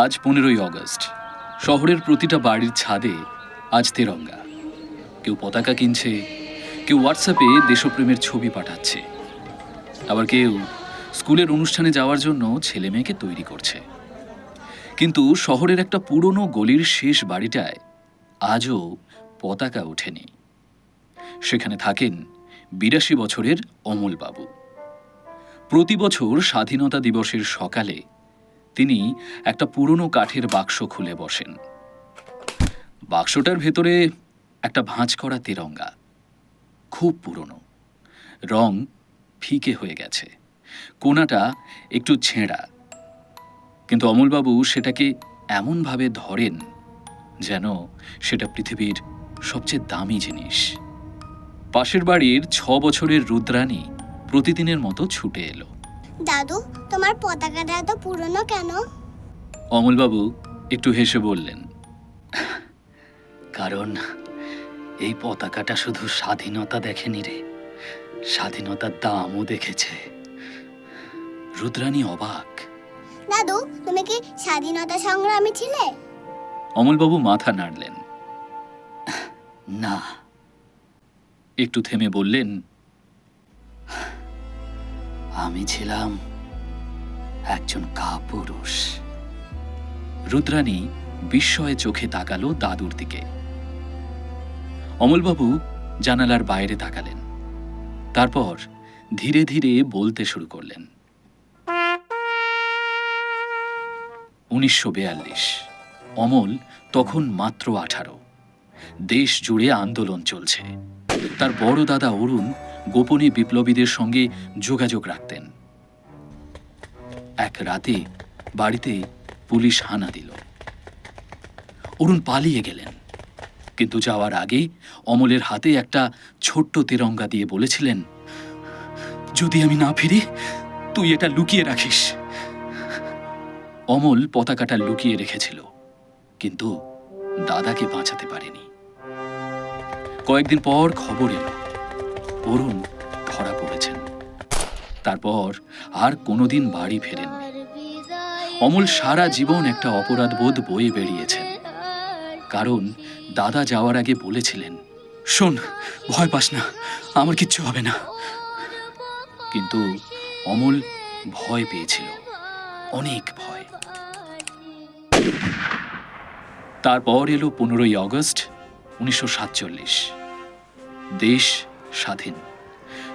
আজ 15ই অগস্ট। শহরের প্রতিটা বাড়ির ছাদে আজ তেরঙ্গা। কেউ পতাকা কিনছে, কেউ হোয়াটসঅ্যাপে দেশপ্রেমের ছবি পাঠাচ্ছে, আবার কেউ স্কুলের অনুষ্ঠানে যাওয়ার জন্য ছেলে মেয়েকে তৈরি করছে। কিন্তু শহরের একটা পুরনো গলির শেষ বাড়িটায় আজও পতাকা ওঠেনি। সেখানে থাকেন 82 বছরের অমলবাবু। প্রতি বছর স্বাধীনতা দিবসের সকালে তিনি একটা পুরনো কাঠের বাক্স খুলে বসেন। বাক্সটার ভেতরে একটা ভাঁজ করা তেরঙ্গা, খুব পুরনো, রং ফিকে হয়ে গেছে, কোনাটা একটু ছেঁড়া। কিন্তু অমলবাবু সেটাকে এমনভাবে ধরেন যেন সেটা পৃথিবীর সবচেয়ে দামি জিনিস। পাশের বাড়ির 6 বছরের রুদ্রাণী প্রতিদিনের মতো ছুটে এলো। দাদু, তোমার পতাকাটা এত পুরনো কেন? অমলবাবু একটু হেসে বললেন, কারণ এই পতাকাটা শুধু স্বাধীনতা দেখেনি রে, স্বাধীনতার দামও দেখেছে। রুদ্রাণী অবাক। দাদু, তুমি কি স্বাধীনতা সংগ্রামী ছিলে? অমলবাবু মাথা নাড়লেন। না। একটু থেমে বললেন, আমি ছিলাম একজন কাপুরুষ। রুদ্রাণী বিস্ময়ে চোখে তাকালো দাদুর দিকে। অমলবাবু জানালার বাইরে তাকালেন, তারপর ধীরে ধীরে বলতে শুরু করলেন। 1942। অমল তখন মাত্র 18। দেশ জুড়ে আন্দোলন চলছে। তার বড় দাদা অরুণ গোপনে বিপ্লবীদের সঙ্গে যোগাযোগ রাখতেন। এক রাতে বাড়িতে পুলিশ হানা দিল। অরুণ পালিয়ে গেলেন, কিন্তু যাওয়ার আগে অমলের হাতে একটা ছোট্ট তেরঙ্গা দিয়ে বলেছিলেন, যদি আমি না ফিরি তুই এটা লুকিয়ে রাখিস। অমল পতাকাটা লুকিয়ে রেখেছিল, কিন্তু দাদাকে বাঁচাতে পারেনি। কয়েকদিন পর খবর এলো অরুণ ধরা পড়েছেন। তারপর আর কোনোদিন বাড়ি ফেরেননি। অমল সারা জীবন একটা অপরাধবোধ বয়ে বেরিয়েছেন, কারণ দাদা যাওয়ার আগে বলেছিলেন, শোন, ভয় পাস না, আমার কিচ্ছু হবে না। কিন্তু অমল ভয় পেয়েছিল, অনেক ভয়। তারপর এলো 15ই অগস্ট 1947। দেশ স্বাধীন,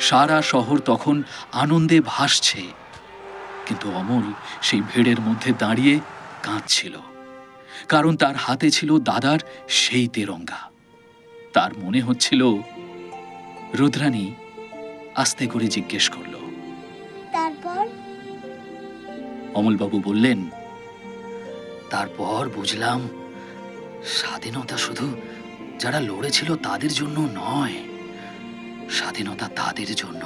সারা শহর তখন আনন্দে ভাসছে। কিন্তু অমল সেই ভিড়ের মধ্যে দাঁড়িয়ে কাঁদছিল, কারণ তার হাতে ছিল দাদার সেই তেরঙ্গা। তার মনে হচ্ছিল। রুদ্রাণী আস্তে করে জিজ্ঞেস করল, তারপর? অমলবাবু বললেন, তারপর বুঝলাম স্বাধীনতা শুধু যারা লড়েছিল তাদের জন্য নয়, স্বাধীনতা তাদের জন্য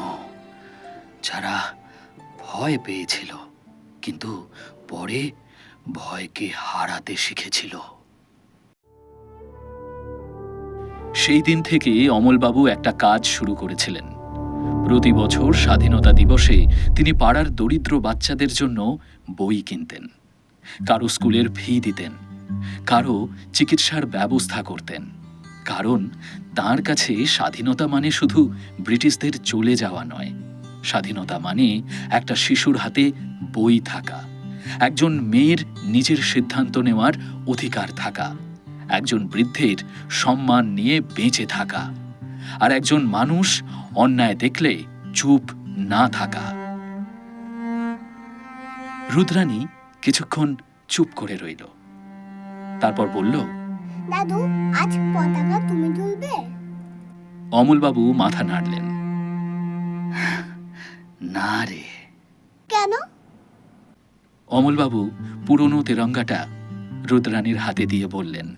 যারা ভয় পেয়েছিল, কিন্তু পরে ভয়কে হারাতে শিখেছিল। সেই দিন থেকে অমলবাবু একটা কাজ শুরু করেছিলেন। প্রতি বছর স্বাধীনতা দিবসে তিনি পাড়ার দরিদ্র বাচ্চাদের জন্য বই কিনতেন, কারো স্কুলের ফি দিতেন, কারো চিকিৎসার ব্যবস্থা করতেন। কারণ তার কাছে স্বাধীনতা মানে শুধু ব্রিটিশদের চলে যাওয়া নয়, স্বাধীনতা মানে একটা শিশুর হাতে বই থাকা, একজন মেয়ের নিজের সিদ্ধান্ত নেওয়ার অধিকার থাকা, একজন বৃদ্ধের সম্মান নিয়ে বেঁচে থাকা, আর একজন মানুষ অন্যায় দেখলে চুপ না থাকা। রুদ্রাণী কিছুক্ষণ চুপ করে রইল, তারপর বলল, দাদু, আজ পতাকা তুমি তুলবে? অমলবাবু মাথা নাড়লেন। না রে। কেন? অমলবাবু পুরনো তেরঙ্গাটা রুদ্রাণীর হাতে দিয়ে বললেন,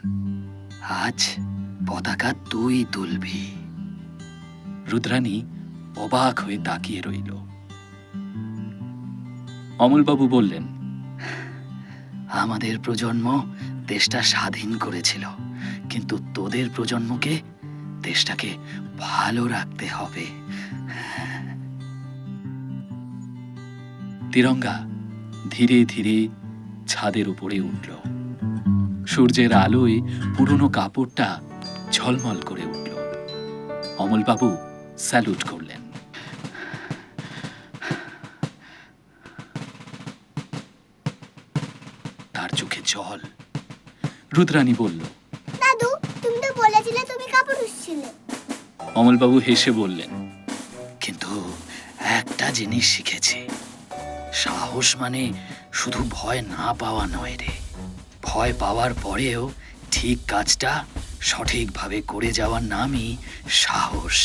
আজ পতাকা তুই তুলবি। রুদ্রাণী অবাক হয়ে তাকিয়ে রইল। অমলবাবু বললেন, আমাদের প্রজন্ম দেশটা স্বাধীন করেছিল, কিন্তু তোদের প্রজন্মকে দেশটাকে ভালো রাখতে হবে। তিরঙ্গা ধীরে ধীরে ছাদের উপরে উঠল। সূর্যের আলোয় পুরনো কাপড়টা ঝলমল করে উঠল। অমলবাবু স্যালুট করলেন। তার চোখে জল। রুদ্রাণী বলল, দাদু, তুমি তো বলেছিলে তুমি কাপড় ধুচ্ছিলে। অমলবাবু হেসে বললেন, কিন্তু একটা জিনিস শিখেছি, সাহস মানে শুধু ভয় না পাওয়া নয় রে, ভয় পাওয়ার পরেও ঠিক কাজটা সঠিকভাবে করে যাওয়ার নামই সাহস।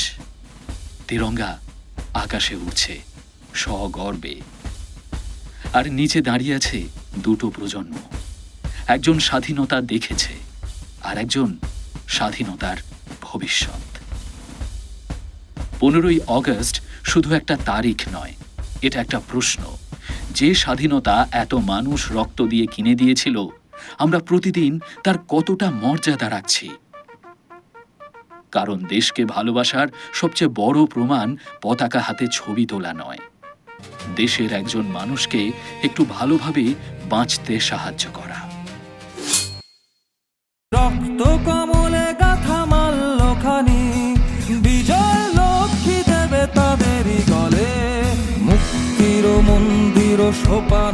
তিরঙ্গা আকাশে উঠছে সগর্বে, আর নিচে দাঁড়িয়ে আছে দুটো প্রজন্ম। একজন স্বাধীনতা দেখেছে, আর একজন স্বাধীনতার ভবিষ্যৎ। 15ই অগস্ট শুধু একটা তারিখ নয়, এটা একটা প্রশ্ন। যে স্বাধীনতা এত মানুষ রক্ত দিয়ে কিনে দিয়েছিল, আমরা প্রতিদিন তার কতটা মর্যাদা রাখছি? কারণ দেশকে ভালোবাসার সবচেয়ে বড় প্রমাণ পতাকা হাতে ছবি তোলা নয়, দেশের একজন মানুষকে একটু ভালোভাবে বাঁচতে সাহায্য করা। রক্ত কমলে গাথা মাল্যখানি, বিজয় লক্ষ্মী দেবে তাদেরই গলে, মুক্তির মন্দির সোপান